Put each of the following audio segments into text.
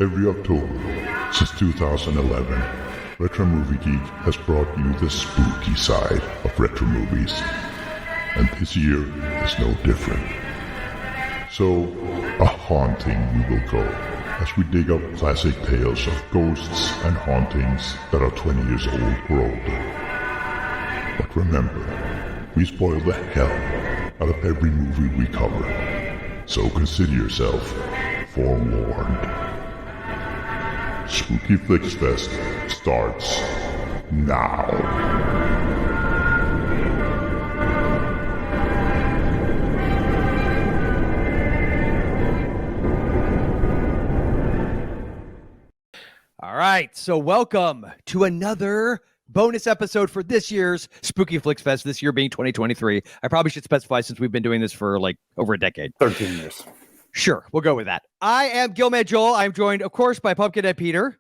Every October since 2011, Retro Movie Geek has brought you the spooky side of retro movies. And this year is no different. So, a haunting we will go as we dig up classic tales of ghosts and hauntings that are 20 years old or older. But remember, we spoil the hell out of every movie we cover. So consider yourself forewarned. Spooky Flix Fest starts now. All right, so welcome to another bonus episode for this year's Spooky Flix Fest, this year being 2023. I probably should specify since we've been doing this for like over a decade. 13 years. Sure, we'll go with that. I am Gilman Joel. I'm joined, of course, by Pumpkinhead Peter.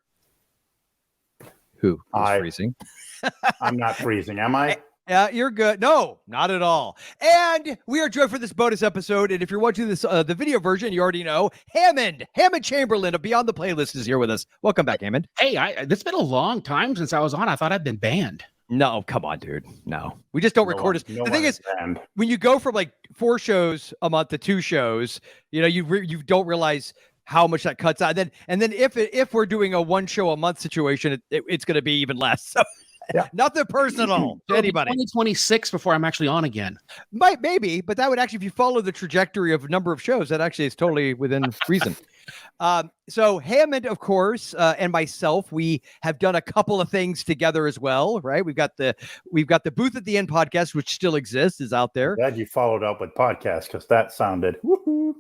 Who is freezing? I'm not freezing, am I? You're good. No, not at all. And we are joined for this bonus episode. And if you're watching this, the video version, you already know Hammond Chamberlain of Beyond the Playlist is here with us. Welcome back, Hammond. Hey, it's been a long time since I was on. I thought I'd been banned. No, come on, dude. No, we just don't record it. The thing is, when you go from like 4 shows a month to 2 shows, you know, you don't realize how much that cuts out. And then if we're doing a 1 show a month situation, it's going to be even less. So. Yeah. Nothing personal to anybody. 2026 before I'm actually on again. Maybe, but that would actually, if you follow the trajectory of number of shows, that actually is totally within reason. So Hammond, of course, and myself, we have done a couple of things together as well, right? We've got the Booth at the End podcast, which still exists, is out there. Glad you followed up with podcast because that sounded woohoo.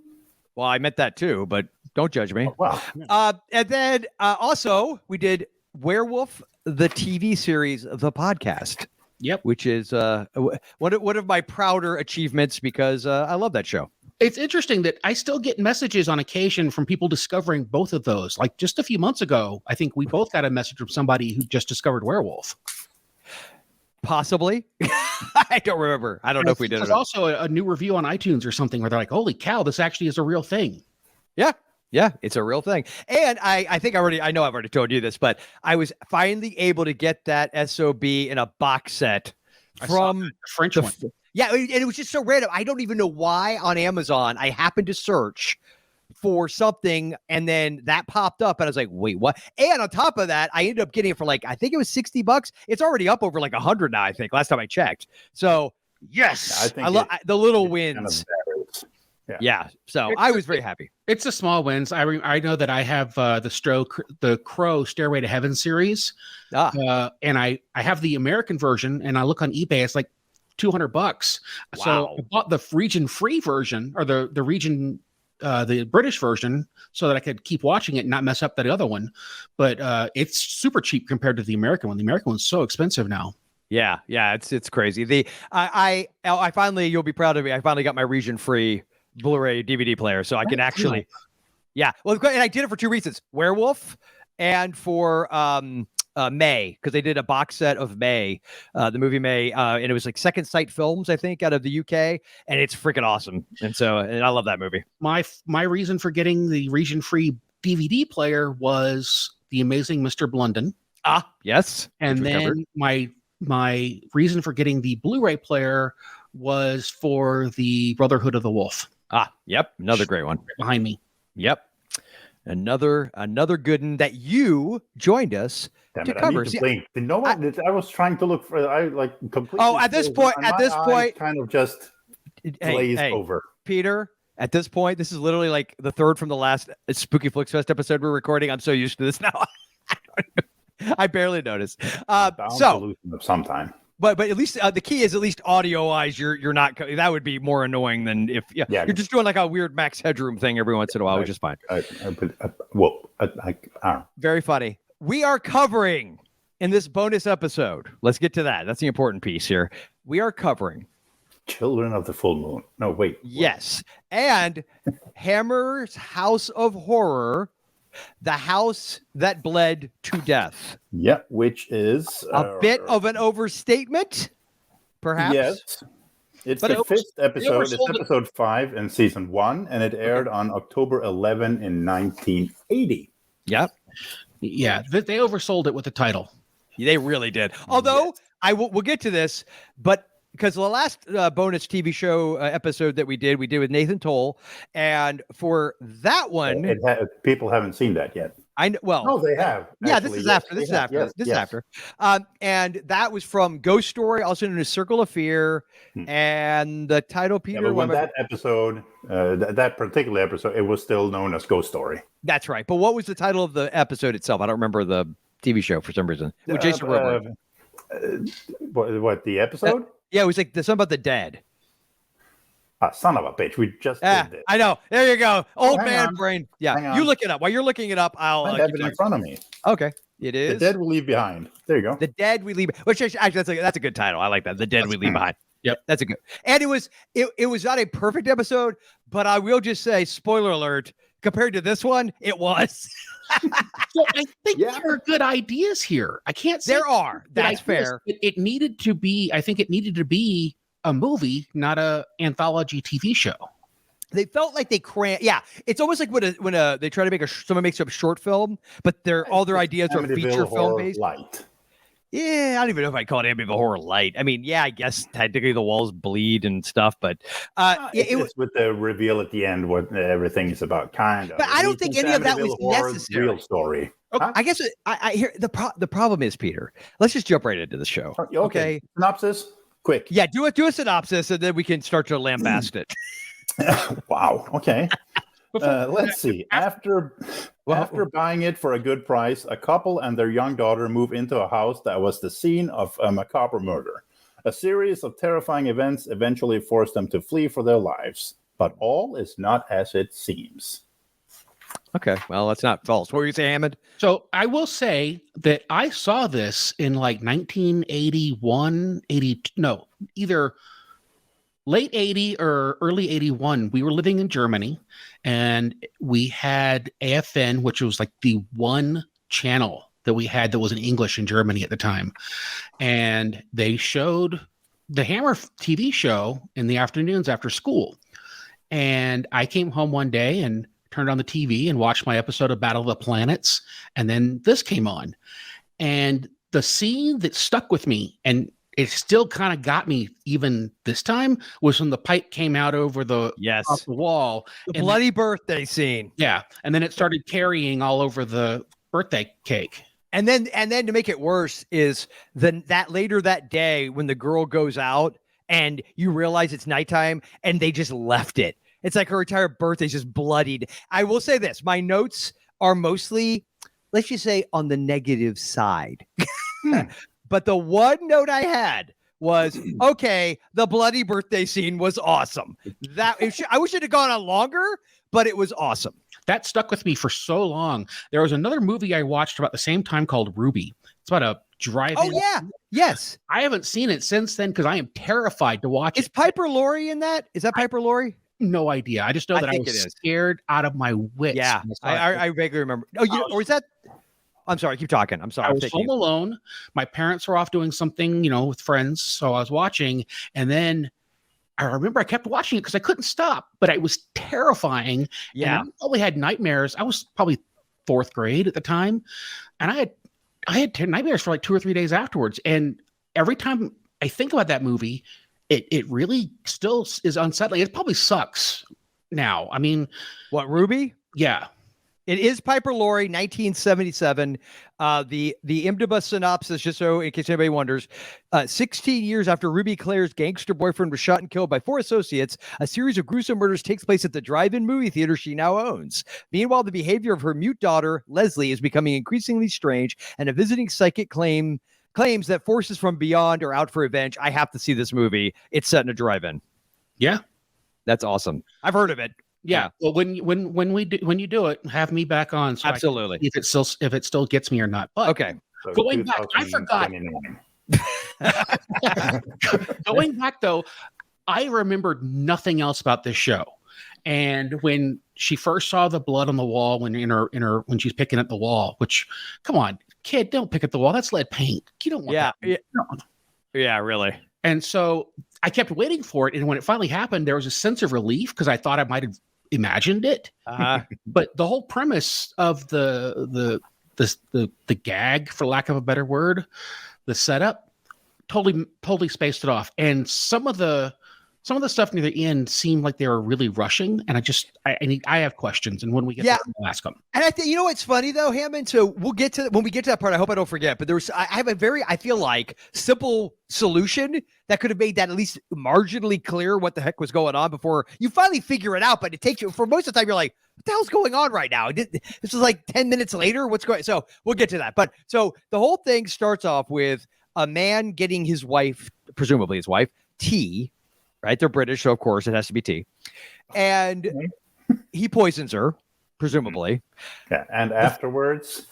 Well, I meant that too, but don't judge me. Oh, wow. And then also we did Werewolf, the TV series, the podcast. Yep. Which is one of my prouder achievements because I love that show. It's interesting that I still get messages on occasion from people discovering both of those. Like just a few months ago, I think we both got a message from somebody who just discovered Werewolf. Possibly. I don't remember. I don't know if we did it. There's also a new review on iTunes or something where they're like, holy cow, this actually is a real thing. Yeah, it's a real thing. And I think I've already told you this, but I was finally able to get that SOB in a box set from the French one. Yeah, and it was just so random. I don't even know why on Amazon I happened to search for something and then that popped up and I was like, wait, what? And on top of that, I ended up getting it for like, I think it was $60. It's already up over like 100 now, I think, last time I checked. So yes, I love the little wins. Kind of yeah. So I was very happy. It's the small wins. I know that I have the Crow Stairway to Heaven series, and I have the American version, and I look on eBay, it's like $200. Wow. So I bought the region free version or the region the British version so that I could keep watching it and not mess up that other one. But it's super cheap compared to the American one. The American one's so expensive now. Yeah, it's crazy. I finally, you'll be proud of me. I finally got my region free Blu-ray DVD player, so I can actually, well, and I did it for 2 reasons: Werewolf and for May, because they did a box set of May, the movie May, and it was like Second Sight Films, I think, out of the UK, and it's freaking awesome. And I love that movie. My reason for getting the region free DVD player was The Amazing Mr. Blunden. Yes, and then my reason for getting the Blu-ray player was for the Brotherhood of the Wolf. Yep. Another great one. Right behind me. Yep. Another good one that you joined us to cover. No one. I was trying to look for. I like completely. Oh, at this point, kind of just glazed over. Peter, at this point, this is literally like the third from the last Spooky Flix Fest episode we're recording. I'm so used to this now. I barely noticed. So sometime. But at least the key is at least audio wise, you're not. That would be more annoying than if you're just doing like a weird Max Headroom thing every once in a while, which is fine. Very funny. We are covering in this bonus episode. Let's get to that. That's the important piece here. We are covering Children of the Full Moon. No, wait. Yes, and Hammer's House of Horror. The House That Bled to Death. Yeah, which is a bit of an overstatement, perhaps. Yes. It's the 5th episode. It's episode 5 in season 1, and it aired on October 11 in 1980. Yep. Yeah, they oversold it with the title. They really did. Although we'll get to this, but because the last bonus TV show episode that we did with Nathan Toll, and for that one, people haven't seen that yet. I know. Well, no, they have. Yeah, actually, this is after. And that was from Ghost Story, also known as Circle of Fear, and the title, Peter. Yeah, but when that episode, that particular episode, it was still known as Ghost Story. That's right. But what was the title of the episode itself? I don't remember the TV show for some reason. With Jason Robards. What the episode? Yeah, it was like something about the dead. Son of a bitch. We just did this. I know. There you go. Old man brain. Yeah. You look it up. While you're looking it up, I'll have it in front of me. Okay. It is. The Dead We Leave Behind. There you go. The Dead We Leave. Which actually that's a good title. I like that. The Dead We Leave Behind. Yep. That's a good. And it was not a perfect episode, but I will just say, spoiler alert, compared to this one, it was. So I think there are good ideas here. I can't say there are. That's fair. It needed to be, I think it needed to be a movie, not a anthology TV show. They felt like they crammed. Yeah, it's almost like when they try to make someone makes up a short film, but all their ideas are feature film based. Light. Yeah, I don't even know if I'd call it Amityville Horror Light. I mean, yeah, I guess technically the walls bleed and stuff, but it's with the reveal at the end what everything is about, kind of. But I don't think any of that was necessary. Real story. Okay. I guess I hear the problem is, Peter. Let's just jump right into the show. Okay. Synopsis, quick. Yeah, do a synopsis, and then we can start to lambast it. Wow. Okay. Let's see. After buying it for a good price, a couple and their young daughter move into a house that was the scene of a macabre murder. A series of terrifying events eventually force them to flee for their lives. But all is not as it seems. Okay, well, that's not false. What were you saying, Hammond? So I will say that I saw this in like 1981, either late 80 or early 81. We were living in Germany, and we had AFN, which was like the one channel that we had that was in English in Germany at the time. And they showed the Hammer TV show in the afternoons after school. And I came home one day and turned on the TV and watched my episode of Battle of the Planets. And then this came on. And the scene that stuck with me, and it still kind of got me even this time, was when the pipe came out over off the wall. The bloody birthday scene. Yeah. And then it started carrying all over the birthday cake. And then to make it worse is that later that day when the girl goes out and you realize it's nighttime and they just left it. It's like her entire birthday's just bloodied. I will say this. My notes are mostly, let's just say, on the negative side. But the one note I had was, okay, the bloody birthday scene was awesome. I wish it had gone on longer, but it was awesome. That stuck with me for so long. There was another movie I watched about the same time called Ruby. It's about a drive-in. Oh, yeah. Yes. I haven't seen it since then because I am terrified to watch it. Is Piper Laurie in that? Is that Piper Laurie? No idea. I just know that I was scared out of my wits. Yeah, I vaguely remember. Or is that? I'm sorry. Keep talking. I'm sorry. I was home alone. My parents were off doing something, with friends. So I was watching, and then I remember I kept watching it because I couldn't stop. But it was terrifying. Yeah, and I probably had nightmares. I was probably 4th grade at the time, and I had nightmares for like 2 or 3 days afterwards. And every time I think about that movie, it really still is unsettling. It probably sucks now. I mean, what, Ruby? Yeah. It is Piper Laurie, 1977. The IMDb synopsis, just so in case anybody wonders, 16 years after Ruby Claire's gangster boyfriend was shot and killed by 4 associates, a series of gruesome murders takes place at the drive-in movie theater she now owns. Meanwhile, the behavior of her mute daughter, Leslie, is becoming increasingly strange, and a visiting psychic claims that forces from beyond are out for revenge. I have to see this movie. It's set in a drive-in. Yeah. That's awesome. I've heard of it. Yeah. Well, when you do it, have me back on. So absolutely. If it still gets me or not. But okay. So going back, I forgot. Going back though, I remembered nothing else about this show. And when she first saw the blood on the wall, when she's picking at the wall, which, come on, kid, don't pick at the wall. That's lead paint. You don't want that. Yeah, really. And so I kept waiting for it. And when it finally happened, there was a sense of relief because I thought imagined it. But the whole premise of the gag, for lack of a better word, the setup, totally spaced it off. And some of the stuff near the end seemed like they were really rushing, and I have questions, and when we get there, we'll ask them. And I think, you know what's funny though, Hammond? So we'll get to, when we get to that part, I hope I don't forget, but I have a very, I feel like, simple solution that could have made that at least marginally clear what the heck was going on before you finally figure it out. But it takes you, for most of the time, you're like, what the hell's going on right now? This is like 10 minutes later. What's going on? So we'll get to that. But so the whole thing starts off with a man getting his wife, presumably his wife, tea. Right? They're British, so of course it has to be tea. And he poisons her, presumably. Yeah, and afterwards,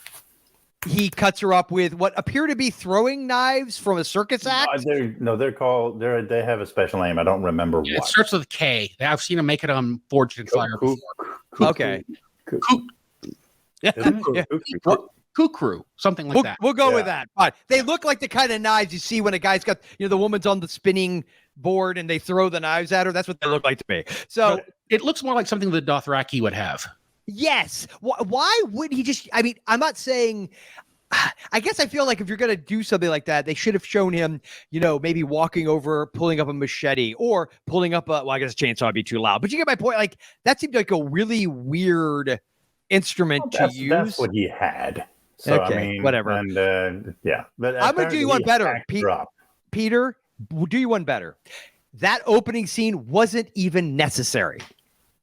he cuts her up with what appear to be throwing knives from a circus act. They have a special name. I don't remember what. It starts with a K. I've seen him make it on Forged in Fire before. Okay. Kukru, something like that. We'll go with that. But they look like the kind of knives you see when a guy's got, the woman's on the spinning board and they throw the knives at her. That's what they look like to me. So but it looks more like something the Dothraki would have. Yes. Why would he just, I mean, I'm not saying, I guess I feel like if you're going to do something like that, they should have shown him, maybe walking over, pulling up a machete, or pulling up I guess a chainsaw would be too loud. But you get my point. Like, that seemed like a really weird instrument to use. That's what he had. So, okay, I mean, whatever. And But I'm going to do you one better. Peter, do you one better. That opening scene wasn't even necessary.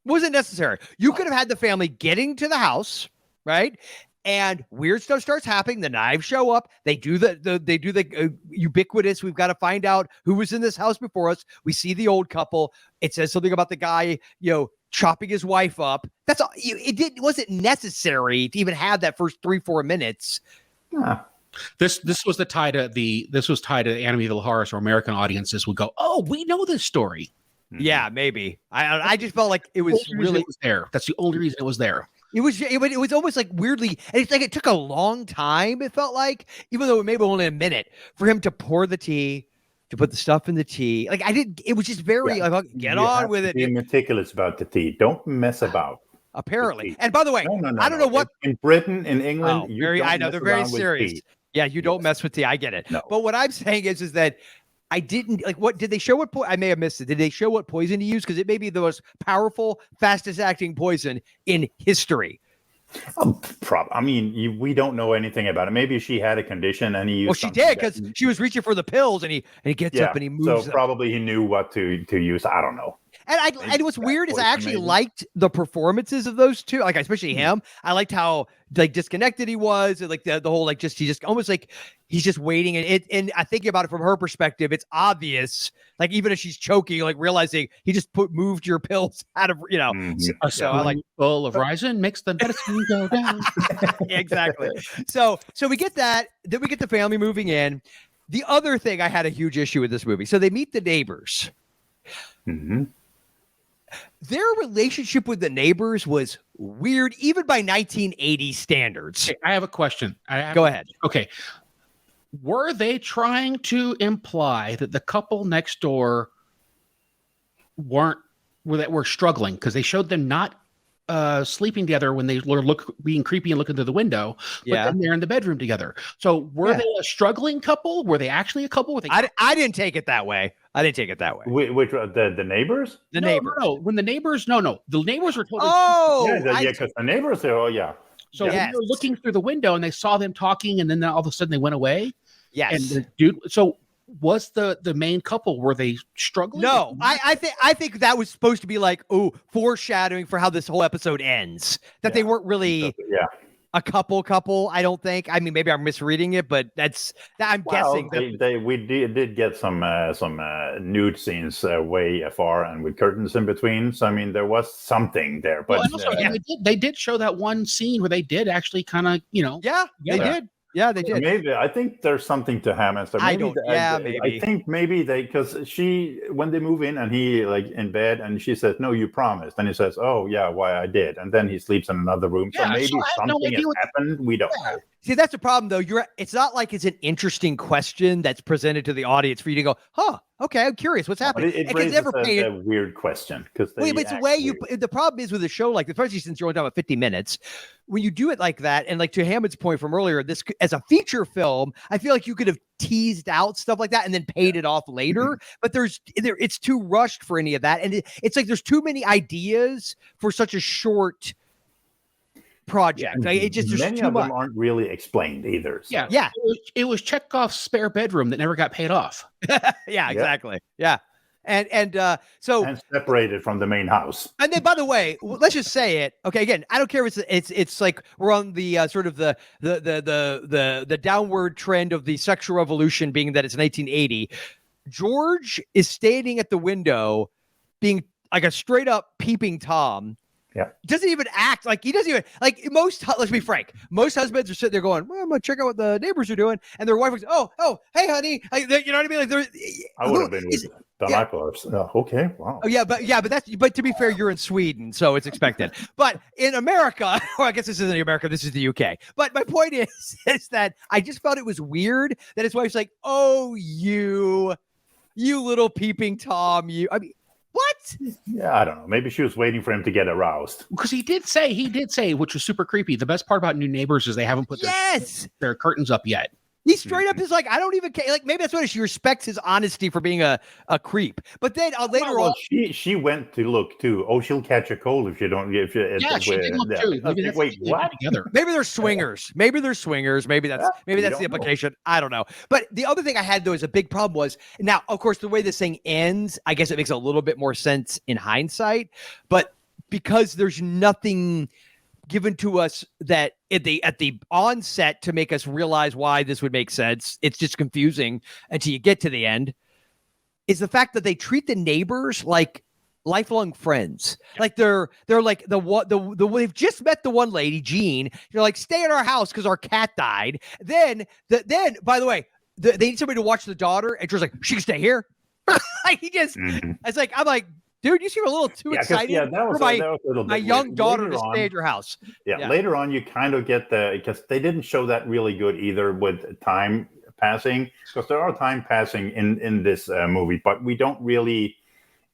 You could have had the family getting to the house, right? And weird stuff starts happening. The knives show up. They do the ubiquitous. We've got to find out who was in this house before us. We see the old couple. It says something about the guy, chopping his wife up. That's all. It wasn't necessary to even have that first 3-4 minutes. Yeah. This was tied to Amityville Horror, so American audiences would go, "Oh, we know this story." Yeah, maybe. I just felt like it was really there. That's the only reason it was there. It was almost like weirdly, and it's like it took a long time. It felt like, even though it maybe only a minute, for him to pour the tea, to put the stuff in the tea. Like it was just very get on with it. Be meticulous about the tea. Don't mess about. Apparently, and by the way, I don't know what in Britain, in England. I know they're very serious. Tea. Yeah, you don't mess with tea. I get it. No. But what I'm saying is that I didn't like. What did they show? I may have missed it. Did they show what poison he used? Because it may be the most powerful, fastest acting poison in history. I mean, we don't know anything about it. Maybe she had a condition and he used. Well, she did, because she was reaching for the pills, and he gets up and he moves. So them. Probably he knew what to use. I don't know. And what's weird is I actually liked the performances of those two, like especially him. I liked how disconnected he was, and the whole he just almost like he's just waiting. And I think about it from her perspective, it's obvious. Like even if she's choking, realizing he just moved your pills out of Mm-hmm. So I bowl of Ryzen makes the medicine go down. Exactly. So we get that. Then we get the family moving in. The other thing I had a huge issue with this movie. So they meet the neighbors. Mm-hmm. Their relationship with the neighbors was weird, even by 1980 standards. Okay, I have a question. Go ahead. Okay. Were they trying to imply that the couple next door were struggling? Because they showed them not sleeping together when they were being creepy and looking through the window, but then they're in the bedroom together. So were they a struggling couple? Were they actually a couple? I didn't take it that way. Which the neighbors? The neighbors. No. When the neighbors, the neighbors were totally. Because the neighbors say, So when they were looking through the window and they saw them talking, and then all of a sudden they went away. Yes. And the dude. So was the main couple, were they struggling? No, I think that was supposed to be foreshadowing for how this whole episode ends. That they weren't really a couple. I don't think. I mean, maybe I'm misreading it, but I'm guessing. We did get some nude scenes way afar and with curtains in between. So I mean, there was something there. But they did show that one scene where they did actually kind of they did. Yeah, they did. Maybe I think there's something to Hammond. So maybe maybe. I think maybe because when they move in and he in bed and she says, "No, you promised," and he says, "Oh yeah, why I did," and then he sleeps in another room. So maybe something has happened. We don't know. See, that's the problem, though. It's not like it's an interesting question that's presented to the audience for you to go, okay, I'm curious what's happening. It raises a weird question because but it's the way the problem is with a show like, especially since you're only talking about 50 minutes, when you do it like that, and like to Hammond's point from earlier, this as a feature film, I feel like you could have teased out stuff like that and then paid it off later. But it's too rushed for any of that, and it's like there's too many ideas for such a short project. It just there's many too of much. them aren't really explained either. So. Yeah. It was Chekhov's spare bedroom that never got paid off. Yeah, exactly. Yeah. And separated from the main house. And then, by the way, let's just say it. Okay, again, I don't care if it's like we're on the sort of the downward trend of the sexual revolution, being that it's 1980. George is standing at the window, being like a straight up peeping Tom. Yeah, doesn't even act like he doesn't even like most. Let's be frank. Most husbands are sitting there going, "Well, I'm gonna check out what the neighbors are doing," and their wife goes, "Oh, hey, honey," like, you know what I mean? Like, I would have been with binoculars. Okay, wow. Oh yeah, but to be fair, you're in Sweden, so it's expected. But in America, or I guess this isn't America, this is the UK. But my point is that I just felt it was weird that his wife's like, "Oh, you little peeping Tom, you." I mean. What? Yeah, I don't know. Maybe she was waiting for him to get aroused. Because he did say, which was super creepy. The best part about New Neighbors is they haven't put their curtains up yet. He straight up is like, I don't even care. Like, maybe that's what she respects his honesty for being a creep. But then later on, she went to look too. Oh, she'll catch a cold if you don't. She did look too. Wait, what? Maybe they're swingers. Maybe that's the implication. I don't know. But the other thing I had though is a big problem was now, of course, the way this thing ends, I guess it makes a little bit more sense in hindsight. But because there's nothing given to us that at the onset to make us realize why this would make sense. It's just confusing until you get to the end. Is the fact that they treat the neighbors like lifelong friends. Like they're like they've just met the one lady, Jean. You're like, stay at our house because our cat died. Then by the way, they need somebody to watch the daughter, and George's like, she can stay here. Like he just, it's like I'm like. Dude, you seem a little too excited for my young daughter to stay at your house. Yeah, later on, you kind of get because they didn't show that really good either with time passing, because there are time passing in this movie, but we don't really,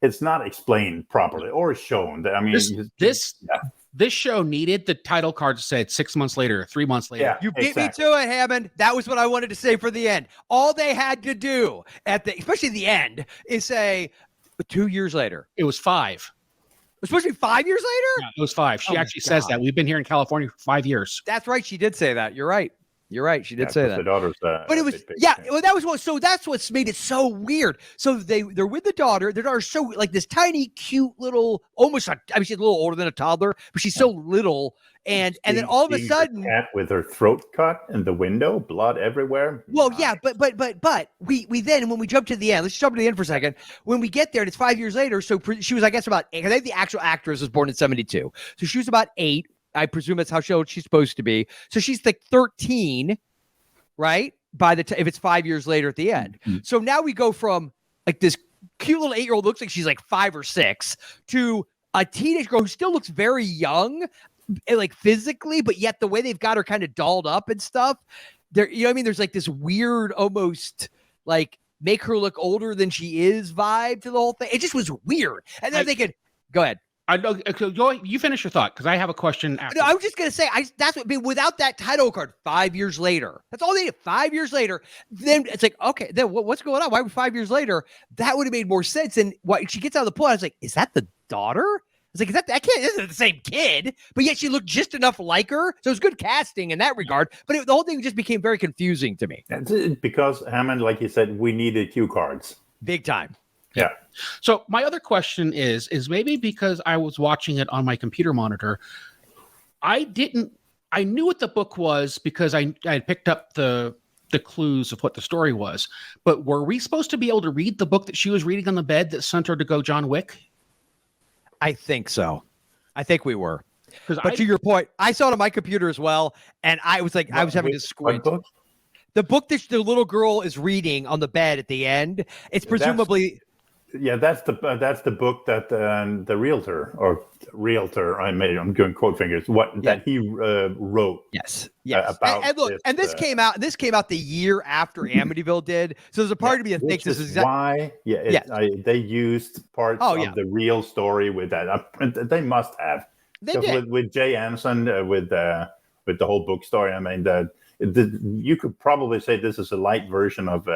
it's not explained properly or shown. I mean, this show needed the title card said 6 months later, 3 months later. Yeah, you beat me to it, Hammond. That was what I wanted to say for the end. All they had to do especially the end, is say, 2 years later. It was 5. It was supposed to be 5 years later? Yeah, it was 5. She actually says that. We've been here in California for 5 years. That's right. She did say that. You're right. She did say that. The daughter's but it was well, that was what. So that's what's made it so weird. So they're with the daughter. Their daughter's so like this tiny, cute little, almost. I mean, she's a little older than a toddler, but she's so little. And then all of a sudden, the cat with her throat cut in the window, blood everywhere. Well, yeah, but we then when we jump to the end, let's jump to the end for a second. When we get there, and it's 5 years later. So she was, I guess, about 8. I think the actual actress was born in 1972, so she was about 8. I presume that's how old she's supposed to be. So she's like 13, right? By the if it's 5 years later at the end. Mm-hmm. So now we go from like this cute little 8-year-old looks like she's like 5 or 6 to a teenage girl who still looks very young. Like physically, but yet the way they've got her kind of dolled up and stuff, there, you know what I mean? There's like this weird, almost like make her look older than she is vibe to the whole thing. It just was weird. And then they could go ahead. I know. You finish your thought because I have a question after. No, I was just gonna say that's what. I mean, without that title card, 5 years later, that's all they did. 5 years later, then it's like, okay, then what's going on? Why would 5 years later? That would have made more sense. And what she gets out of the pool, I was like, is that the daughter? It's like, this isn't the same kid, but yet she looked just enough like her. So it was good casting in that regard. But the whole thing just became very confusing to me. Because Hammond, like you said, we needed cue cards. Big time. Yeah. So my other question is maybe because I was watching it on my computer monitor, I knew what the book was because I had picked up the clues of what the story was. But were we supposed to be able to read the book that she was reading on the bed that sent her to go John Wick? I think so. I think we were. But to your point, I saw it on my computer as well, and I was like, I was having to squint. The book that the little girl is reading on the bed at the end, it's presumably that's the book that the realtor I'm doing quote fingers that he wrote. Yes. About and look, and this came out the year after Amityville did. So there's a part of me that thinks this is why. They used parts of the real story with that. They must have. They did. With Jay Anderson with the whole book story. I mean, you could probably say this is a light version of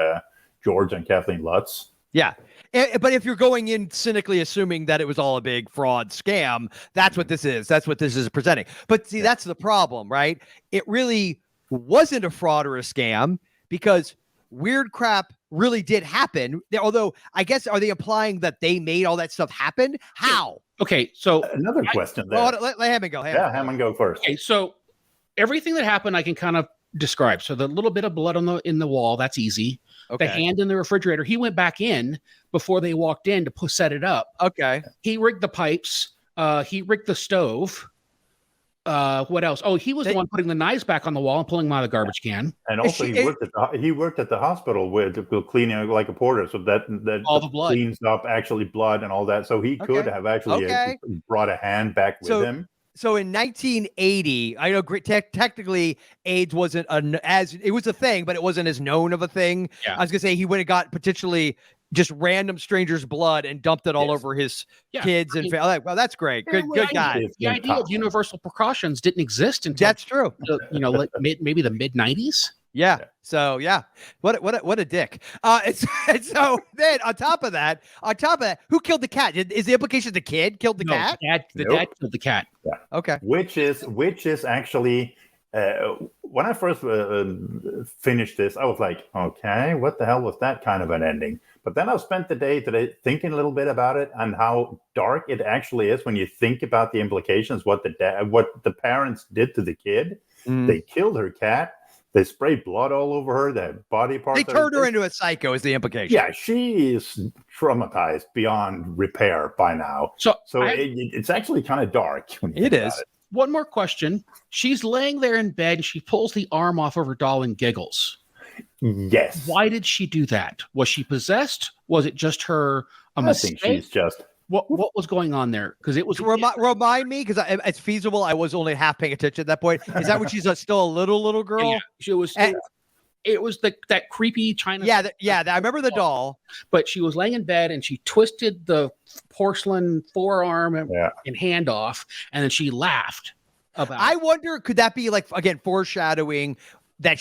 George and Kathleen Lutz. Yeah. But if you're going in cynically assuming that it was all a big fraud scam, that's what this is. That's what this is presenting. But see, that's the problem, right? It really wasn't a fraud or a scam because weird crap really did happen. Although, I guess, are they implying that they made all that stuff happen? How? Okay, so another question there. Well, let Hammond go. Hammond go first. Okay, so everything that happened, I can kind of describe. So the little bit of blood in the wall, that's easy. Okay. The hand in the refrigerator, he went back in before they walked in to set it up. Okay. He rigged the pipes. He rigged the stove. What else? Oh, he was the one putting the knives back on the wall and pulling them out of the garbage can. And also, he worked at the hospital with cleaning like a porter, so that all the blood cleans up actually blood and all that. So he could have actually brought a hand back with him. So in 1980, I know technically AIDS wasn't it was a thing, but it wasn't as known of a thing. Yeah. I was gonna say he would have got potentially just random strangers' blood and dumped it all over his kids and family. Well, that's great. Good guy. The idea of universal precautions didn't exist until that's true. Maybe the mid 90s. Yeah. So what a dick. And so then on top of that, who killed the cat? Is the implication the kid killed the cat? The dad killed the cat. Yeah. Okay. Which is actually when I first finished this, I was like, okay, what the hell was that kind of an ending? But then I spent the day today thinking a little bit about it and how dark it actually is when you think about the implications, what the parents did to the kid. They killed her cat. They sprayed blood all over her. That body parts. They turned her into a psycho. Is the implication? Yeah, she is traumatized beyond repair by now. So it's actually kind of dark. It is. One more question. She's laying there in bed and she pulls the arm off of her doll and giggles. Yes. Why did she do that? Was she possessed? Was it just her a mistake? I think she's just. What was going on there? Because it was remind me, because it's feasible. I was only half paying attention at that point. Is that when she's still a little girl? Yeah, she was. It was that creepy China. Yeah. I remember the doll. But she was laying in bed and she twisted the porcelain forearm and hand off, and then she laughed. I wonder, could that be foreshadowing that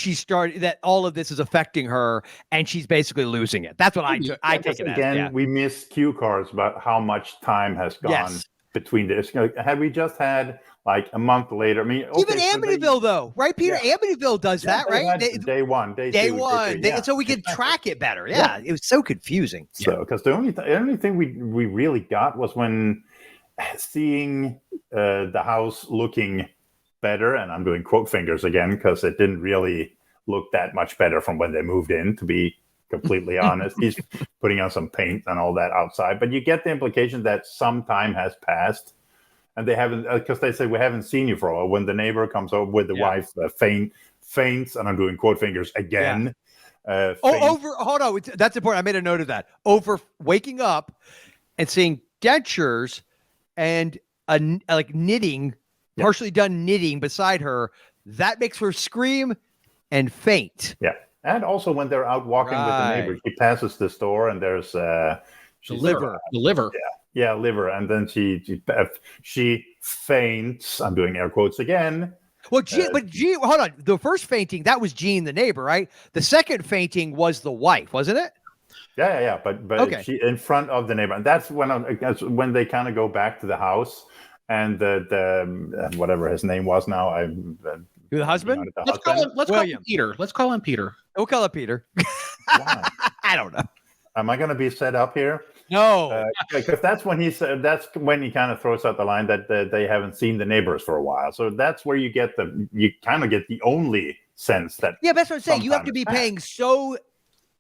that all of this is affecting her and she's basically losing it? That's what I take it as. We miss cue cards about how much time has gone between this. Had we just had like a month later, I mean, even Amityville though, right, Peter? Yeah. Amityville does that, right? Day one, day one, so we can track it better. Yeah, it was so confusing. So, because the only thing we really got was when seeing the house looking better, and I'm doing quote fingers again because it didn't really look that much better from when they moved in, to be completely honest. He's putting on some paint and all that outside, but you get the implication that some time has passed and they haven't, because they say we haven't seen you for a while. When the neighbor comes over with the wife, faints, and I'm doing quote fingers again. Hold on, that's important. I made a note of that. Over waking up and seeing dentures and like knitting, partially done knitting beside her, that makes her scream and faint. Yeah. And also when they're out walking with the neighbors, she passes the store and there's the liver. Yeah, liver. And then she faints. I'm doing air quotes again. Well, hold on. The first fainting, that was Jean, the neighbor, right? The second fainting was the wife, wasn't it? Yeah. But she in front of the neighbor. And that's when they kind of go back to the house. And the whatever his name was now, the husband. Let's call him Peter. Let's call him Peter. We'll call it Peter. I don't know. Am I going to be set up here? No, because that's when he said. That's when he kind of throws out the line that they haven't seen the neighbors for a while. So that's where you kind of get the only sense that. Yeah, that's what I'm saying. You have to be paying so.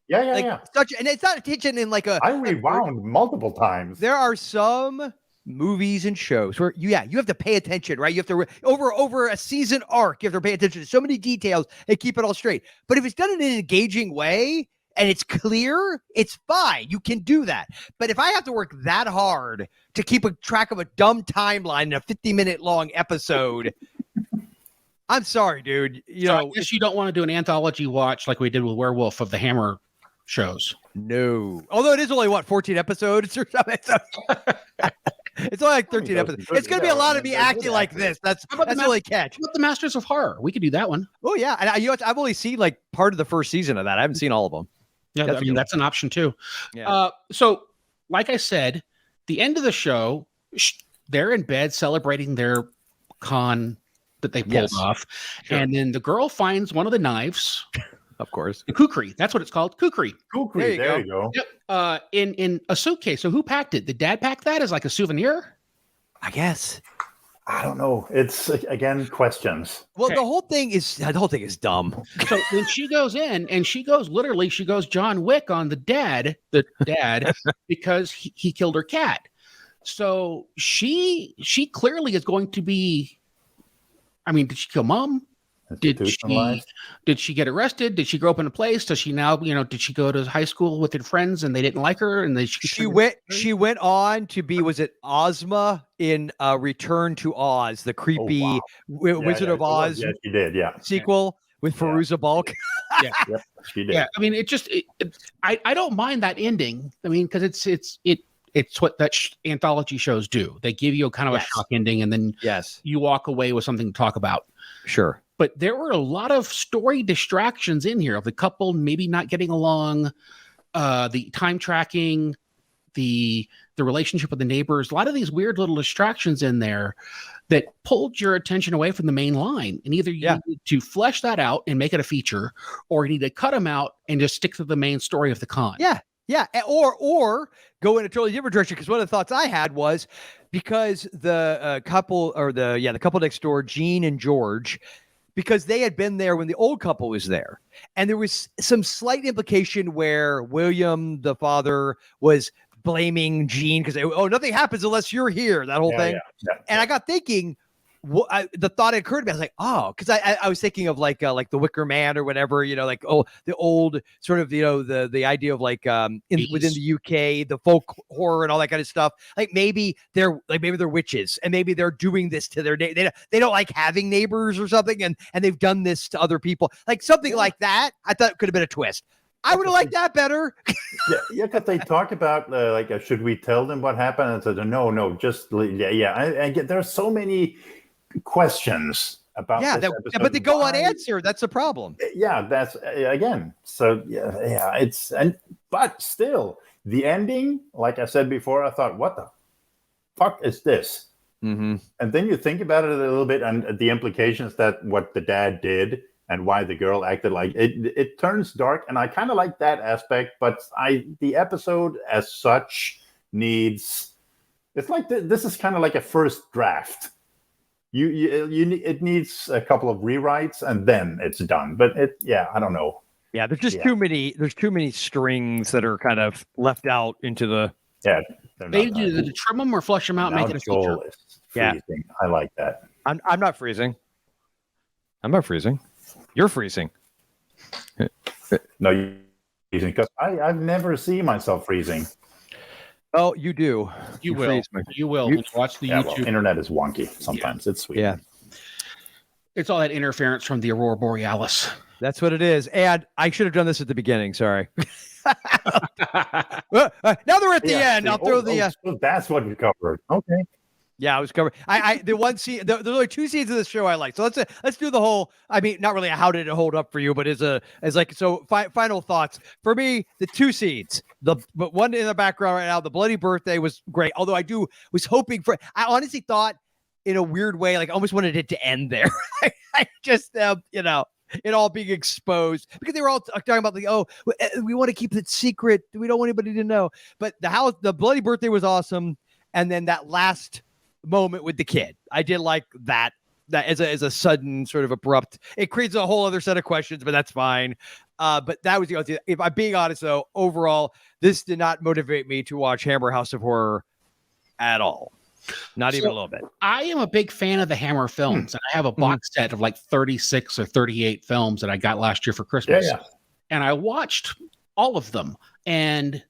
Yeah. Such, and it's not attention in like a. I rewound multiple times. There are some movies and shows where you have to pay attention, right? You have to over a season arc, you have to pay attention to so many details and keep it all straight. But if it's done in an engaging way, and it's clear, it's fine. You can do that. But if I have to work that hard to keep a track of a dumb timeline in a 50-minute long episode, I'm sorry, dude. I guess you don't want to do an anthology watch like we did with Werewolf of the Hammer shows. No. Although it is only, 14 episodes or something? It's only like 13 episodes. It's going to be a lot of me acting like this. That's the only catch. What the Masters of Horror? We could do that one. Oh, yeah. And I've only seen like part of the first season of that. I haven't seen all of them. Yeah, that's an option too. Yeah. So, like I said, the end of the show, they're in bed celebrating their con that they pulled off. Sure. And then the girl finds one of the knives. Of course. The kukri. That's what it's called. Kukri. Kukri. There you go. Yep. In a suitcase. So who packed it? Did Dad pack that as like a souvenir? I guess. I don't know. It's again questions. Well, okay. The whole thing is dumb. So when she goes in and she goes John Wick on the dad, because he killed her cat. So she clearly is going to be. I mean, did she kill Mom? Did she get arrested? Did she grow up in a place? Does she now, did she go to high school with her friends and they didn't like her? And she went on to be, was it Ozma in Return to Oz, the creepy Wizard of Oz? Yes, she did. Yeah. Sequel with Fairuza Balk. Yeah. Yep, she did. Yeah. I mean, I don't mind that ending. I mean, because it's what that anthology shows do. They give you a kind of a shock ending, and then you walk away with something to talk about. Sure. But there were a lot of story distractions in here of the couple maybe not getting along, the time tracking, the relationship with the neighbors, a lot of these weird little distractions in there that pulled your attention away from the main line. And either you need to flesh that out and make it a feature, or you need to cut them out and just stick to the main story of the con. Yeah. Yeah, or go in a totally different direction. Because one of the thoughts I had was because the couple next door, Gene and George, because they had been there when the old couple was there, and there was some slight implication where William, the father, was blaming Gene because nothing happens unless you're here. That whole thing, and I got thinking. The thought occurred to me. I was like, because I was thinking of like the Wicker Man or whatever, the old sort of, the idea of within the UK, the folk horror and all that kind of stuff. Like maybe they're witches, and maybe they're doing this to their they don't like having neighbors or something, and they've done this to other people, like something like that. I thought it could have been a twist. I would have liked that better. Because they talk about should we tell them what happened? And said no, just I get there's so many questions about this episode, but they go unanswered. That's the problem. Yeah, that's again. So but still, the ending, like I said before, I thought, what the fuck is this? Mm-hmm. And then you think about it a little bit, and the implications that what the dad did and why the girl acted like it turns dark, and I kind of like that aspect. But the episode as such needs. It's like this is kind of like a first draft. It needs a couple of rewrites and then it's done. But I don't know. Yeah, there's just too many. There's too many strings that are kind of left out into the. Yeah, they do to trim them or flush them out, and make it a feature. Yeah, I like that. I'm not freezing. I'm not freezing. You're freezing. No, you're freezing because I've never seen myself freezing. Oh, you do. You will. You will. Watch the YouTube. Well, internet is wonky sometimes. It's sweet. Yeah. It's all that interference from the Aurora Borealis. That's what it is. And I should have done this at the beginning. Sorry. Now they're at the end. I'll throw the. So that's what you covered. Okay. Yeah, I was covering. The one scene. There's only two scenes of the show I like. So let's do the whole. I mean, not really. How did it hold up for you? But final thoughts for me. The two scenes. But one in the background right now. The bloody birthday was great. Although I was hoping for. I honestly thought, in a weird way, like I almost wanted it to end there. I just it all being exposed because they were all talking about we want to keep it secret. We don't want anybody to know. But the bloody birthday was awesome, and then that last moment with the kid, I did like that as a sudden sort of abrupt. It creates a whole other set of questions, but that's fine. But that was if I'm being honest though, overall, this did not motivate me to watch Hammer House of Horror at all. Not even a little bit. I am a big fan of the Hammer films, and I have a box set of like 36 or 38 films that I got last year for Christmas. Yeah. And I watched all of them, and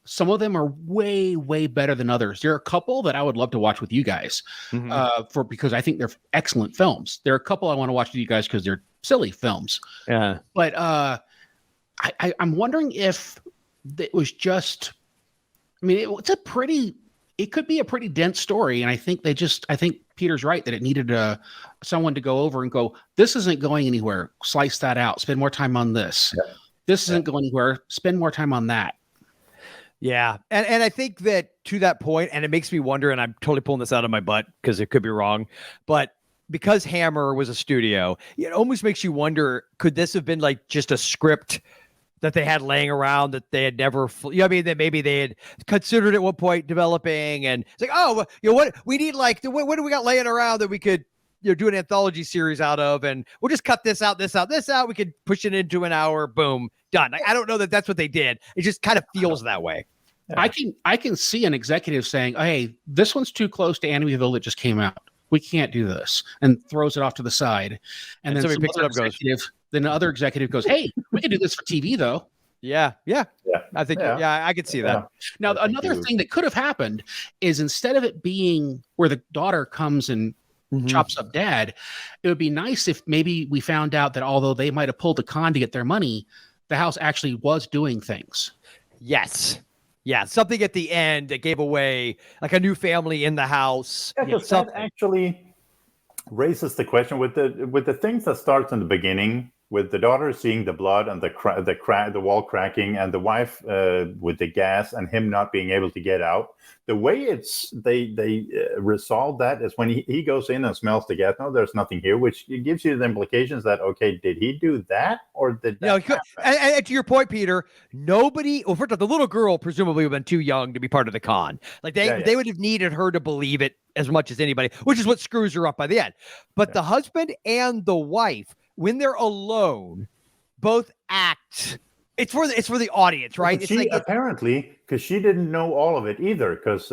some of them are way, way better than others. There are a couple that I would love to watch with you guys because I think they're excellent films. There are a couple I want to watch with you guys because they're silly films. Yeah. But I'm wondering if it was just, I mean, it could be a pretty dense story. And I think Peter's right that it needed someone to go over and go, this isn't going anywhere. Slice that out. Spend more time on this. Yeah. This isn't going anywhere. Spend more time on that. Yeah. And I think that to that point, and it makes me wonder, and I'm totally pulling this out of my butt because it could be wrong, but because Hammer was a studio, it almost makes you wonder, could this have been like just a script that they had laying around that they had never, that maybe they had considered at one point developing, and it's like, oh, what we need, like, what do we got laying around that we could, do an anthology series out of, and we'll just cut this out. We could push it into an hour. Boom, done. I don't know that that's what they did. It just kind of feels that way. Yeah. I can see an executive saying, hey, this one's too close to Amityville that just came out. We can't do this, and throws it off to the side. And then somebody picks it up, then the other executive goes, hey, we can do this for TV though. Yeah. I think, I could see that. Now, another thing that could have happened is instead of it being where the daughter comes and chops up dad, it would be nice if maybe we found out that although they might have pulled a con to get their money, the house actually was doing things. Yes. Yeah, something at the end that gave away like a new family in the house. Yeah, that actually raises the question with the things that starts in the beginning, with the daughter seeing the blood and the wall cracking, and the wife with the gas and him not being able to get out. The way they resolve that is when he goes in and smells the gas. No, there's nothing here, which gives you the implications that, okay, did he do that, or did that happen? And to your point, Peter, nobody. Well, first of all, the little girl presumably would have been too young to be part of the con. Like they would have needed her to believe it as much as anybody, which is what screws her up by the end. But the husband and the wife, when they're alone, both act. It's for the audience, right? It's like, apparently, because she didn't know all of it either, because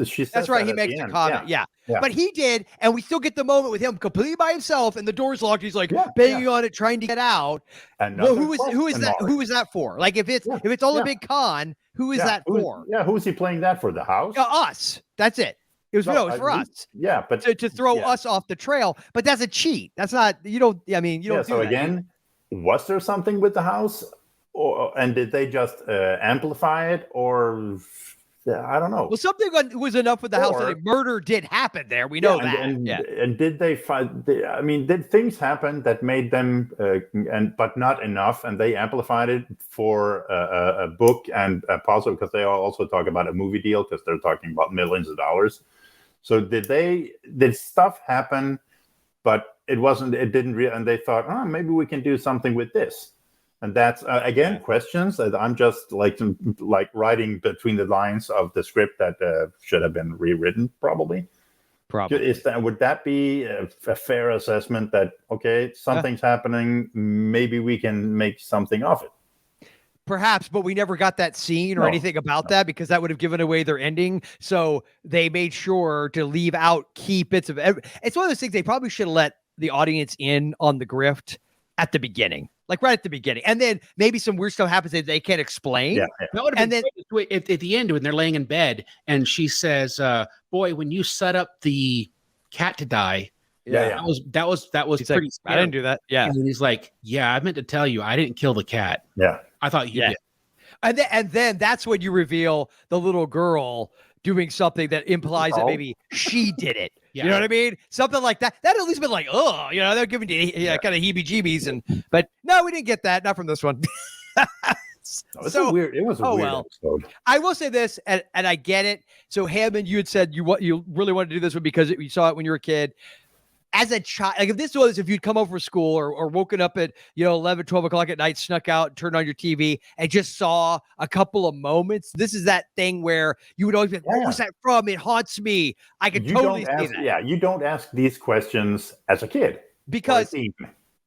she says that's right. He makes the comment, yeah. But he did, and we still get the moment with him completely by himself, and the door's locked. He's like banging on it, trying to get out. Well, who is that? Who is that for? Like if it's all a big con, who is that for? Yeah, who's he playing that for? The house? Us. That's it. It was for us. Yeah, but to throw us off the trail. But that's a cheat. That's not. You don't. I mean, you don't. So again, was there something with the house? And did they just amplify it, or I don't know? Well, something was enough with the house that a murder did happen there. We know that. And did they find? I mean, did things happen that made them, but not enough, and they amplified it for a book and possibly because they also talk about a movie deal because they're talking about millions of dollars. So did stuff happen, but it didn't. And they thought, maybe we can do something with this. And that's questions that I'm just like writing between the lines of the script that should have been rewritten. Probably. Would that be a fair assessment that something's happening? Maybe we can make something of it. Perhaps, but we never got that scene or anything about that because that would have given away their ending. So they made sure to leave out key bits of it. It's one of those things they probably should have let the audience in on the grift at the beginning. Like right at the beginning. And then maybe some weird stuff happens that they can't explain. Yeah. That would have been at the end when they're laying in bed and she says, boy, when you set up the cat to die, that was he's pretty scary. I didn't do that. Yeah. And he's like, I meant to tell you, I didn't kill the cat. Yeah. I thought you did. And then that's when you reveal the little girl doing something that implies that maybe she did it. Yeah. You know what I mean? Something like that. That at least been like, they're giving you kind of heebie-jeebies, but no, we didn't get that. Not from this one. It was a weird episode. I will say this, and I get it. So Hammond, you had said you really wanted to do this one because you saw it when you were a kid. As a child, like if you'd come over for school or woken up at 11, 12 o'clock at night, snuck out, turned on your TV, and just saw a couple of moments. This is that thing where you would always be like, "What was that from? It haunts me." I could totally see that. Yeah, you don't ask these questions as a kid because.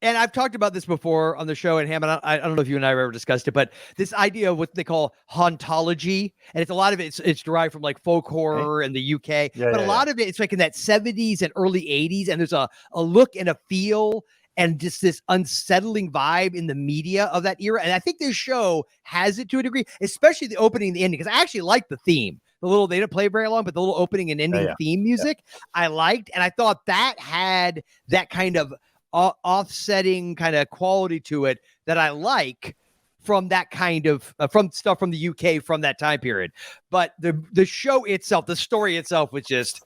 And I've talked about this before on the show, and Hammond, I don't know if you and I have ever discussed it, but this idea of what they call hauntology, and it's a lot of it's derived from like folk horror in the UK, but a lot of it's like in that 70s and early 80s, and there's a look and a feel and just this unsettling vibe in the media of that era. And I think this show has it to a degree, especially the opening and the ending, because I actually like the theme. They didn't play very long, but the little opening and ending theme music I liked. And I thought that had that kind of offsetting kind of quality to it that I like from that kind of from stuff from the UK from that time period. But the show itself, the story itself was just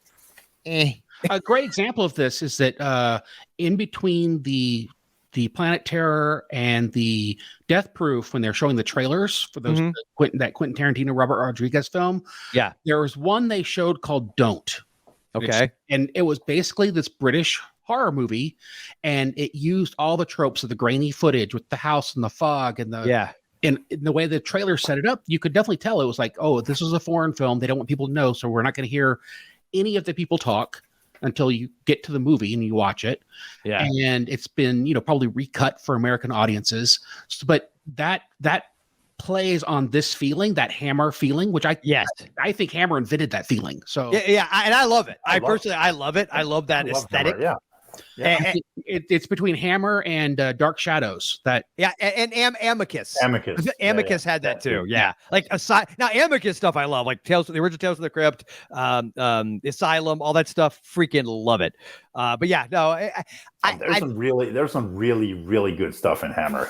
A great example of this is that in between the Planet Terror and the Death Proof, when they're showing the trailers for those that Quentin Tarantino, Robert Rodriguez film, there was one they showed called Don't. Okay. And it was basically this British horror movie, and it used all the tropes of the grainy footage with the house and the fog and and in the way the trailer set it up, you could definitely tell it was like, oh, this is a foreign film. They don't want people to know, so we're not going to hear any of the people talk until you get to the movie and you watch it. Yeah. And it's been, probably recut for American audiences. So, but that plays on this feeling, that Hammer feeling, which I think Hammer invented that feeling. So and I love it. I love it. I love that aesthetic. Hammer, And it's between Hammer and Dark Shadows. And Amicus. Amicus had that too. Yeah. Like now Amicus stuff I love, like the original Tales from the Crypt, Asylum, all that stuff. Freaking love it. But yeah, no, there's some really, really good stuff in Hammer.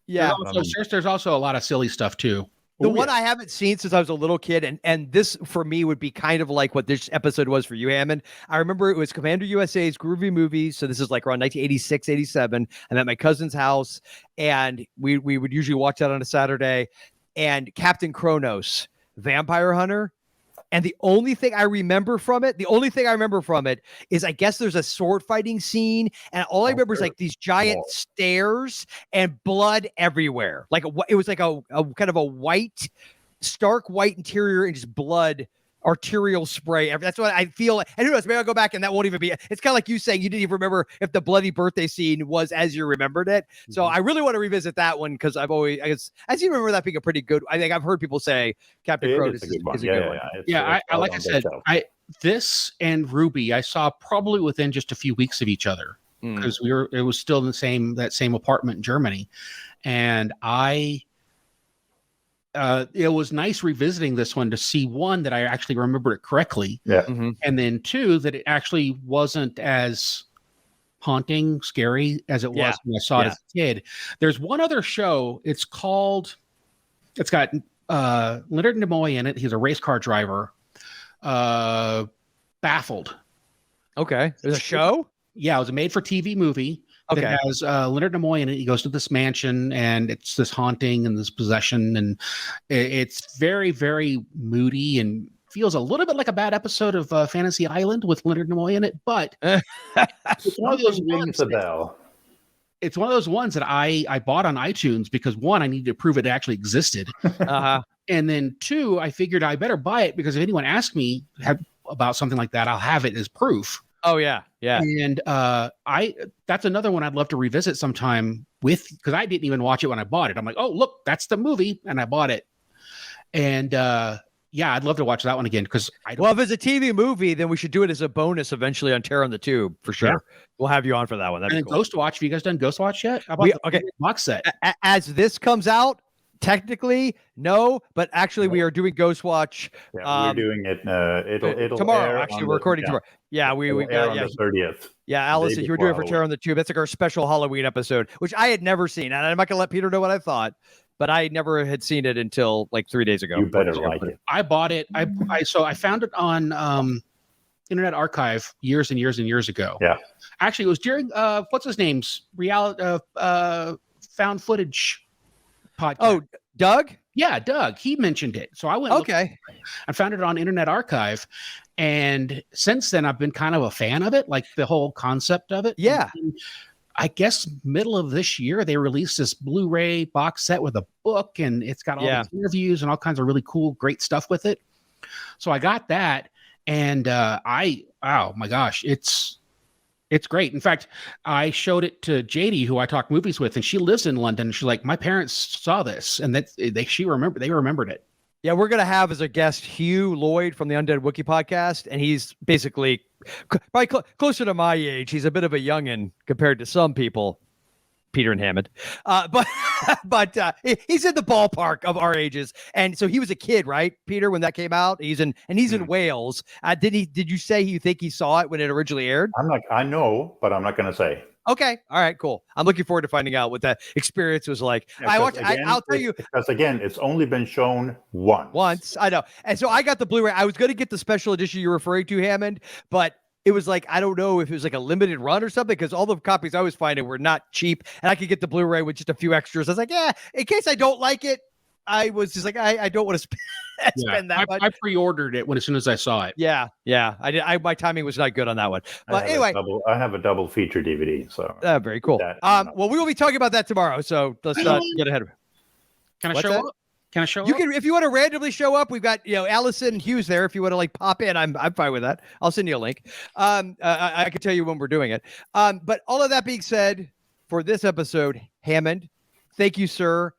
There's also a lot of silly stuff too. The one I haven't seen since I was a little kid, and this for me would be kind of like what this episode was for you, Hammond. I remember it was Commander USA's Groovy Movies. So this is like around 1986, 87. I'm at my cousin's house, and we would usually watch that on a Saturday. And Captain Kronos, Vampire Hunter. And the only thing I remember from it is I guess there's a sword fighting scene. And all I remember is like these giant stairs and blood everywhere. Like it was like a kind of a white, stark white interior and just blood, arterial spray. That's what I feel. And who knows, maybe I'll go back and that won't even be, it's kind of like you saying you didn't even remember if the bloody birthday scene was as you remembered it. So I really want to revisit that one because I seem to remember that being a pretty good, I think I've heard people say Captain Kronos is a good one. Like I said, this and Ruby, I saw probably within just a few weeks of each other because it was still in that same apartment in Germany. And it was nice revisiting this one to see, one, that I actually remembered it correctly. Yeah. And then two, that it actually wasn't as haunting, scary as it was when I saw it as a kid. There's one other show. It's got Leonard Nimoy in it. He's a race car driver. Baffled. Okay. There's a show? Yeah, it was a made-for-TV movie. Okay. That has Leonard Nimoy in it. He goes to this mansion, and it's this haunting and this possession, and it's very, very moody and feels a little bit like a bad episode of Fantasy Island with Leonard Nimoy in it. But it's one of those ones. It's one of those ones that I bought on iTunes because, one, I needed to prove it actually existed, and then two, I figured I better buy it because if anyone asks me about something like that, I'll have it as proof. Oh yeah. And that's another one I'd love to revisit sometime because I didn't even watch it when I bought it. I'm like, oh look, that's the movie, and I bought it. And I'd love to watch that one again because well, if it's a TV movie, then we should do it as a bonus eventually on Terror on the Tube for sure. Yeah. We'll have you on for that one. And cool. Ghostwatch. Have you guys done Ghostwatch yet? How about the box set? As this comes out. Technically, no, but actually, we are doing Ghostwatch. We're doing it. It'll tomorrow. Actually, we're recording tomorrow. Yeah, we got on the 30th. Yeah, Allison, you were doing it for Terror on the Tube. That's like our special Halloween episode, which I had never seen, and I'm not gonna let Peter know what I thought, but I never had seen it until like 3 days ago. You better like it. I bought it. I found it on Internet Archive years and years and years ago. Yeah, actually, it was during what's his name's found footage podcast. Oh, Doug? Yeah, Doug. He mentioned it. So I went. Okay. I found it on Internet Archive. And since then, I've been kind of a fan of it, like the whole concept of it. Yeah. And I guess middle of this year, they released this Blu-ray box set with a book, and it's got all the interviews and all kinds of really cool, great stuff with it. So I got that. And oh my gosh, it's great. In fact, I showed it to JD, who I talk movies with, and she lives in London. She's like, my parents saw this, and they remembered it. Yeah, we're going to have as a guest Hugh Lloyd from the Undead Wookiee podcast, and he's basically probably closer to my age. He's a bit of a youngin' compared to some people, Peter and Hammond, but he's in the ballpark of our ages. And so he was a kid, right, Peter, when that came out? He's in Wales. Did you say you think he saw it when it originally aired? I know, but I'm not going to say. Okay. All right, cool. I'm looking forward to finding out what that experience was like. Yeah, I'll tell you. Because again, it's only been shown once. I know. And so I got the Blu-ray. I was going to get the special edition you're referring to, Hammond, but it was like, I don't know if it was like a limited run or something, because all the copies I was finding were not cheap, and I could get the Blu-ray with just a few extras. I was like, yeah, in case I don't like it, I was just like, I don't want to spend that much. I pre-ordered it as soon as I saw it. Yeah. I did. My timing was not good on that one. But anyway, I have a double feature DVD. So very cool. Well, we will be talking about that tomorrow. So let's not get ahead of it. Can I show up? Can I show you up? Can, if you want to randomly show up, we've got Allison and Hughes there. If you want to like pop in, I'm fine with that. I'll send you a link. I can tell you when we're doing it. But all of that being said, for this episode, Hammond, thank you, sir.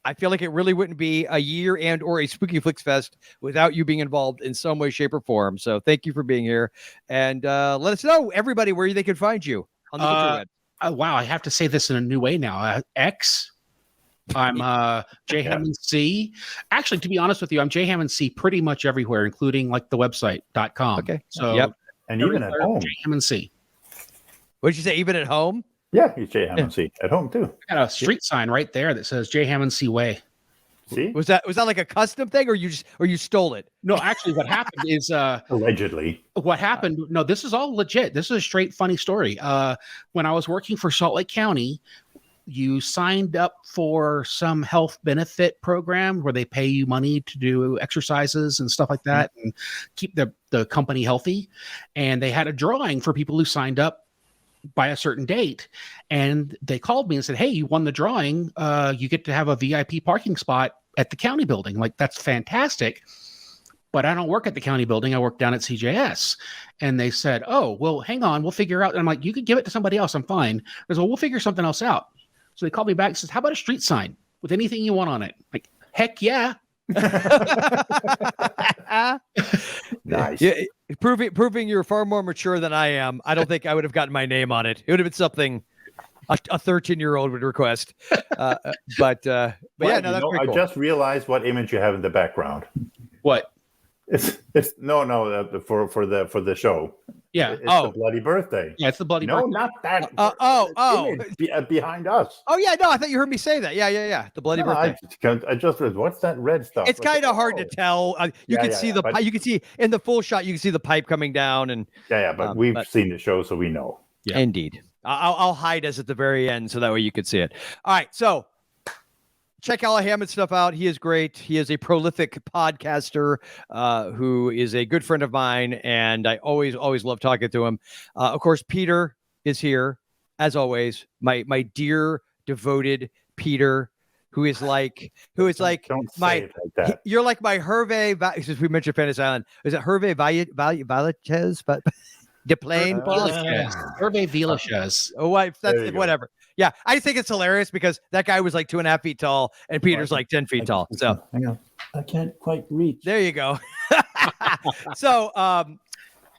I feel like it really wouldn't be a year and or a Spooky Flix Fest without you being involved in some way, shape, or form. So thank you for being here, and let us know, everybody, where they can find you on the internet. Wow, I have to say this in a new way now. X. I'm J Hammond C. Actually, to be honest with you, I'm J Hammond C pretty much everywhere, including like the website.com. Okay. So and even at home. J Hammond C. What did you say? Even at home? Yeah, he's J Hammond C at home too. I got a street sign right there that says J Hammond C Way. See? Was that like a custom thing, or you stole it? No, actually, what happened is allegedly. What happened? No, this is all legit. This is a straight funny story. When I was working for Salt Lake County, you signed up for some health benefit program where they pay you money to do exercises and stuff like that and keep the company healthy. And they had a drawing for people who signed up by a certain date. And they called me and said, hey, you won the drawing. You get to have a VIP parking spot at the county building. Like, that's fantastic. But I don't work at the county building. I work down at CJS. And they said, oh, well, hang on. We'll figure out. And I'm like, you could give it to somebody else. I'm fine. They said, well, we'll figure something else out. So they called me back and says, how about a street sign with anything you want on it? Like, heck yeah. Nice. Yeah, proving you're far more mature than I am. I don't think I would have gotten my name on it. It would have been something a 13-year-old would request. But yeah, no, that's pretty cool. I just realized what image you have in the background. What? It's for the show. Yeah. It's the bloody birthday. Yeah, it's the bloody birthday. No, not that. Image behind us. Oh yeah, no, I thought you heard me say that. Yeah. The bloody birthday. I just read. What's that red stuff? It's kind of hard to tell. You can see you can see in the full shot. You can see the pipe coming down, and but we've seen the show, so we know. Yeah. Indeed. I'll hide us at the very end so that way you can see it. All right, so check all Hammond's stuff out. He is great. He is a prolific podcaster who is a good friend of mine, and I always love talking to him. Of course, Peter is here, as always. My dear, devoted Peter, who is like you're like my Hervé. Since we mentioned Fantasy Island, is it Hervé Vallachez? But the plane, Hervé Villachez. Oh, that's whatever. Yeah, I just think it's hilarious because that guy was like 2.5 feet tall and Peter's like 10 feet tall. So hang on, I can't quite reach. There you go. So,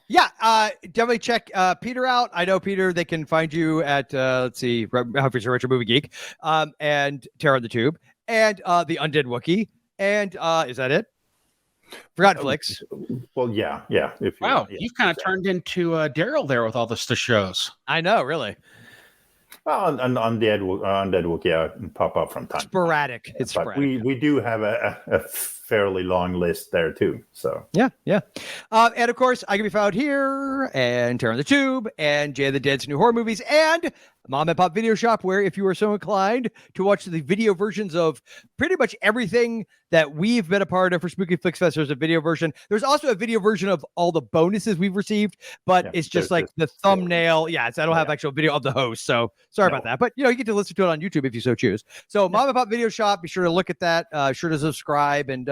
definitely check Peter out. I know Peter. They can find you at Retro Movie Geek, and Terror on the Tube, and the Undead Wookiee, and is that it? Forgotten Flix. Well, yeah. You've kind of turned into Daryl there with all the shows. I know, really. Well, on Undead Wookiee, pop up from time. Sporadic. It's but sporadic. We do have a fairly long list there too. So yeah. And of course, I can be found here and Terror on the Tube and Jay the Dead's new horror movies and Mom and Pop Video Shop, where if you are so inclined to watch the video versions of pretty much everything that we've been a part of for Spooky Flix Fest, there's a video version. There's also a video version of all the bonuses we've received, but it's just like the thumbnail. Yeah, I don't have actual video of the host, so sorry about that. But you get to listen to it on YouTube if you so choose. So Mom and Pop Video Shop, be sure to look at that. Sure to subscribe and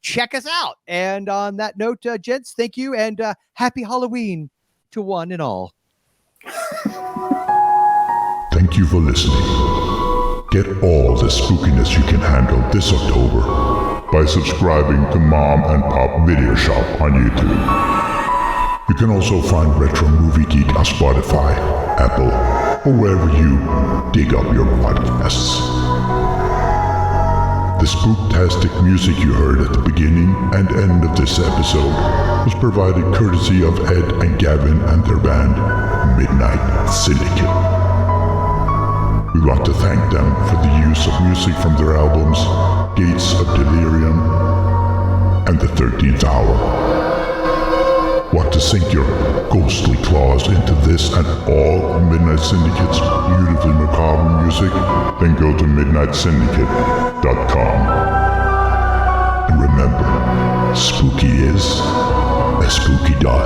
check us out. And on that note, gents, thank you and happy Halloween to one and all. Thank you for listening. Get all the spookiness you can handle this October by subscribing to Mom and Pop Video Shop on YouTube. You can also find Retro Movie Geek on Spotify, Apple, or wherever you dig up your podcasts. The spooktastic music you heard at the beginning and end of this episode was provided courtesy of Ed and Gavin and their band, Midnight Syndicate. We want to thank them for the use of music from their albums, Gates of Delirium and The 13th Hour. Want to sink your ghostly claws into this and all of Midnight Syndicate's beautifully macabre music? Then go to midnightsyndicate.com. And remember, spooky is as spooky does.